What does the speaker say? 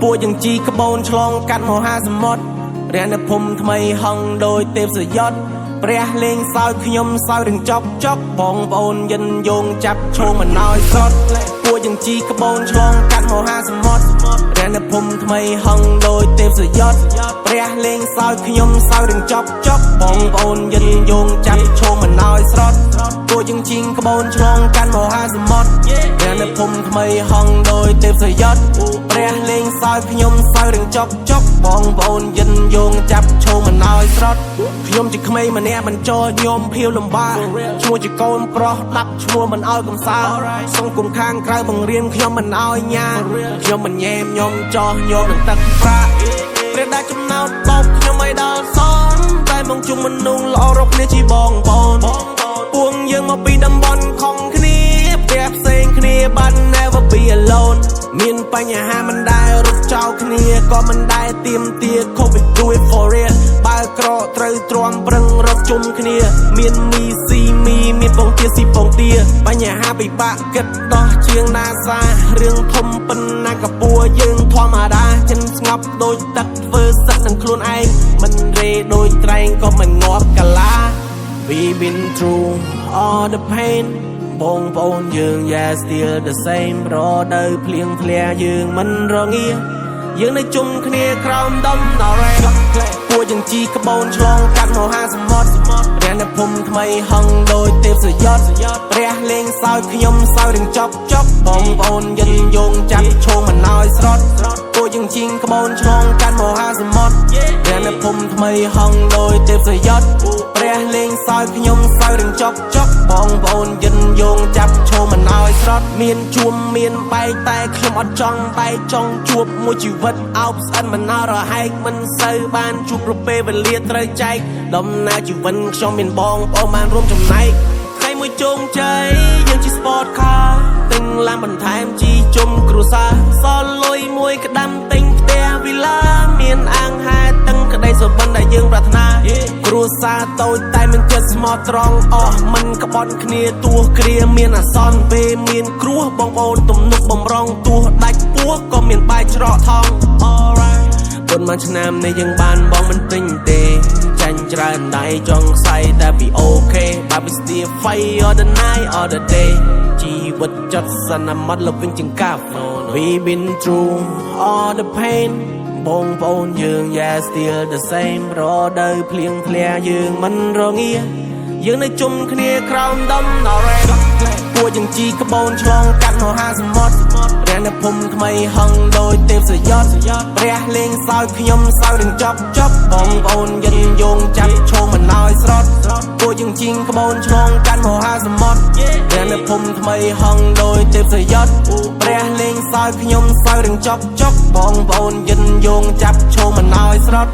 ពួកយ៉ាងជីក្បូនឆ្លងកាត់មហាសមុទ្ររានភូមិថ្មីហងដោយទេពសយត់ព្រះលេងសើចខ្ញុំសើចរឿងចប់បងប្អូនយិនយងចាប់ឈោមិនឲ្យស្រត់ពួកយ៉ាងជីក្បូនឆ្លងកាត់មហាសមុទ្ររានភូមិថ្មីហងដោយទេពសយត់ព្រះលេងសើចខ្ញុំសើចរឿងចប់បងប្អូនយិនយងចាប់ឈោមិនឲ្យស្រត់ពួកយ៉ាងជីក្បូនឆ្លងកាត់មហាសមុទ្ររានភូមិថ្មីហងដោយទេពសយត់ព្រះលេងសើចខ្ញុំសើចរឿងចប់បងប្អូនយិនយងចាប់ឈោមិនឲ្យស្រត់ខ្ញុំជាក្មេងម្នាក់មិនចូលញោមភៀវលំបាកឈ្មោះជាកូនប្រុសដាប់ឈ្មោះមិនឲ្យកំសើសង្គមខាងក្រៅបង្រៀនខ្ញុំមិនឲ្យញ៉ាខ្ញុំមិនញ៉ែមខ្ញុំចោះញោមនឹងទឹកប្រាក់ព្រះដាច់ចំណោទបោកខ្ញុំឲ្យដល់សនតែមកជុំមនុស្សល្អរកគ្នាជាបងប្អូនពួងយើងមកពីតំបន់ខំគ្នាផ្ទះផ្សេងគ្នាបាន never be alone មានបញ្ហាមិនដែលរត់ចោលគ្នាក៏មិនដែលទៀមទា COVID do it for real បើក្រត្រូវទ្រាំប្រឹងរកជុំគ្នាមានមីស៊ីមីមានពងទាស៊ីពងទាបញ្ហាពិបាកគិតដោះជាងណាសារឿងធំប៉ុណ្ណាកពួរយើងធម្មតាចិនស្ងប់ដូចទឹកធ្វើសឹកនឹងខ្លួនឯងមិនរេដូចត្រែងក៏មិនងាប់កាឡា We been through all the pain បងប្អូនយើង yeah still the same រដូវភ្លៀងធ្លាក់យើងមិនរងាយើងនៅជុំគ្នាក្រោមដំណរ៉េពួកយ៉ាងជីក្បូនឆ្លងកាត់មហាសមុទ្ររានភូមិថ្មីហងដោយទេពសយត់ព្រះលេងសើចខ្ញុំសើចរឿងចប់បងប្អូនយិនយងចាប់ឈោមិនឲ្យស្រត់ពួកយ៉ាងជីក្បូនឆ្លងកាត់មហាសមុទ្ររានភូមិថ្មីហងដោយទេពសយត់ព្រះលេងសើចខ្ញុំសើចរឿងចប់បងប្អូនយិនយងចាប់ឈោមិនឲ្យស្រត់មានជួមមានបែកតែខ្ញុំអត់ចង់បែកចង់ជួបមួយជីវិតអោបស្អិនមិនអរហែកមិនសូវបានជួបប្រពេលវេលាត្រូវចែកដំណើរជីវិតខ្ញុំមានបងប្អូនបានរួមចំណែកថ្ងៃមួយជោគជ័យយើងជិះ sport car ទិញឡានបន្ថែមជីជុំគ្រួសារសល់លុយមួយក្តាំទិញផ្ទះវិឡាមានអាងហែតឹងក្តីសុបិនដែលយើងប្រាថ្នាគ្រួសារតូចតែមិនចិត្តស្មោះត្រង់អស់មិនក្បត់គ្នាទោះគ្រាមានអាសន្នពេលមានគ្រោះបងប្អូនទំនុកបំរុងទោះដាច់ពោះក៏មានបាយច្រកថង alright ប៉ុន្មានឆ្នាំនេះយើងបានបងមិនទិញទេចាញ់ច្រើនដៃចង់ខ្សែតែពីអូខេបើពី still fight all the night all the day ជីវិតចាត់សន្មត់លវិញជាងកាហ្វ We been through all the pain បងប្អូនយើង yeah still the same រដូវភ្លៀងធ្លាក់យើងមិនរងាយើងនៅជុំគ្នាក្រោមដំណរ៉េពួកយ៉ាងជីក្បូនឆ្លងកាត់មហាសមុទ្ររានភូមិថ្មីហងដោយទេពសយត់ព្រះលេងសើចខ្ញុំសើចរឿងចប់បងប្អូនយិនយងចាប់ឈោមិនឲ្យស្រត់ពួកយ៉ាងជីក្បូនឆ្លងកាត់មហាសមុទ្ររានភូមិថ្មីហងដោយទេពសយត់ព្រះលេងសើចខ្ញុំសើចរឿងចប់បងប្អូនយិនយងចាប់ឈោមិនឲ្យស្រត់